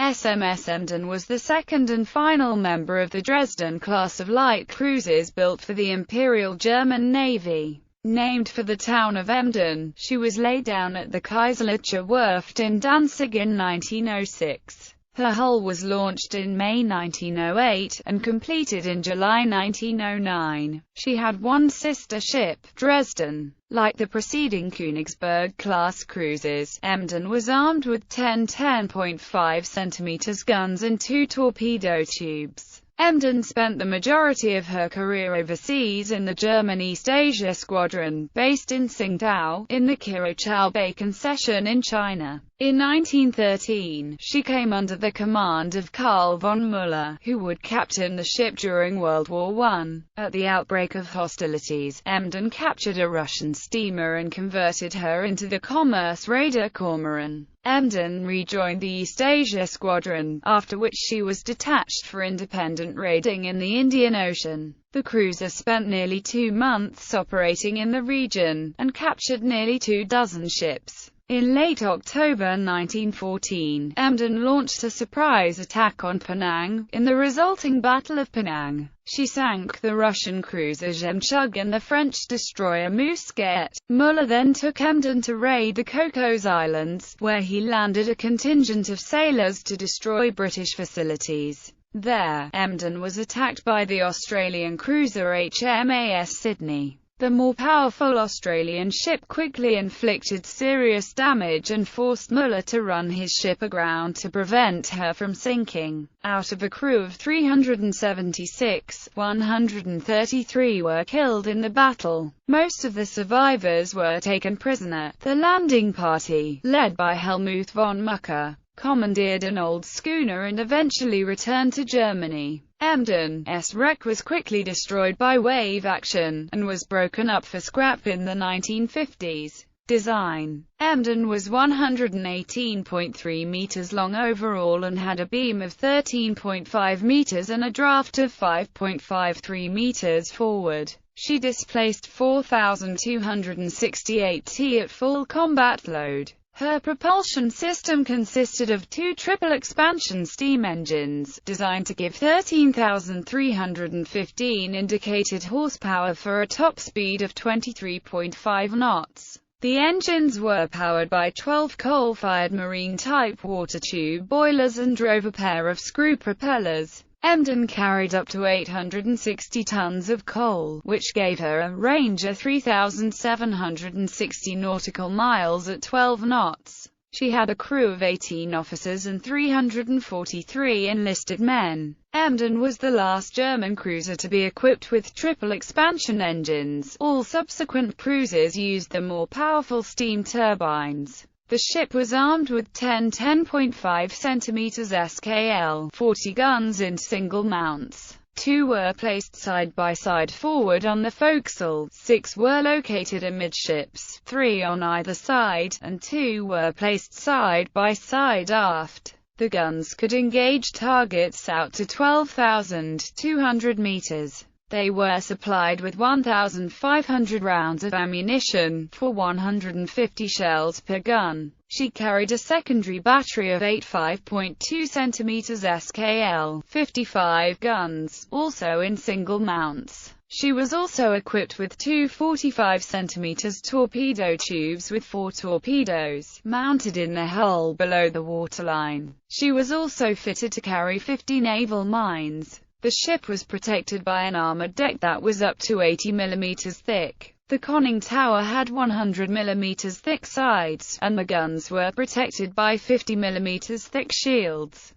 SMS Emden was the second and final member of the Dresden class of light cruisers built for the Imperial German Navy. Named for the town of Emden, she was laid down at the Kaiserliche Werft in Danzig in 1906. Her hull was launched in May 1908, and completed in July 1909. She had one sister ship, Dresden. Like the preceding Königsberg-class cruisers, Emden was armed with 10 10.5 cm guns and 2 torpedo tubes. Emden spent the majority of her career overseas in the German East Asia Squadron, based in Tsingtao, in the Qiuchao Bay Concession in China. In 1913, she came under the command of Karl von Müller, who would captain the ship during World War I. At the outbreak of hostilities, Emden captured a Russian steamer and converted her into the commerce raider Cormoran. Emden rejoined the East Asia Squadron, after which she was detached for independent raiding in the Indian Ocean. The cruiser spent nearly 2 months operating in the region, and captured nearly 24 ships. In late October 1914, Emden launched a surprise attack on Penang. In the resulting Battle of Penang, she sank the Russian cruiser Jemchug and the French destroyer Mousquet. Müller then took Emden to raid the Cocos Islands, where he landed a contingent of sailors to destroy British facilities. There, Emden was attacked by the Australian cruiser HMAS Sydney. The more powerful Australian ship quickly inflicted serious damage and forced Müller to run his ship aground to prevent her from sinking. Out of a crew of 376, 133 were killed in the battle. Most of the survivors were taken prisoner. The landing party, led by Helmuth von Mucker, commandeered an old schooner and eventually returned to Germany. Emden's wreck was quickly destroyed by wave action, and was broken up for scrap in the 1950s. Design: Emden was 118.3 meters long overall and had a beam of 13.5 meters and a draft of 5.53 meters forward. She displaced 4,268 t at full combat load. Her propulsion system consisted of 2 triple expansion steam engines, designed to give 13,315 indicated horsepower for a top speed of 23.5 knots. The engines were powered by 12 coal-fired marine-type water tube boilers and drove a pair of screw propellers. Emden carried up to 860 tons of coal, which gave her a range of 3,760 nautical miles at 12 knots. She had a crew of 18 officers and 343 enlisted men. Emden was the last German cruiser to be equipped with triple expansion engines. All subsequent cruisers used the more powerful steam turbines. The ship was armed with 10 10.5 cm SKL 40 guns in single mounts. 2 were placed side by side forward on the forecastle, 6 were located amidships, 3 on either side, and 2 were placed side by side aft. The guns could engage targets out to 12,200 meters. They were supplied with 1,500 rounds of ammunition, for 150 shells per gun. She carried a secondary battery of 8 5.2 cm SKL 55 guns, also in single mounts. She was also equipped with 2 45 cm torpedo tubes with 4 torpedoes, mounted in the hull below the waterline. She was also fitted to carry 50 naval mines. The ship was protected by an armored deck that was up to 80 mm thick. The conning tower had 100 mm thick sides, and the guns were protected by 50 mm thick shields.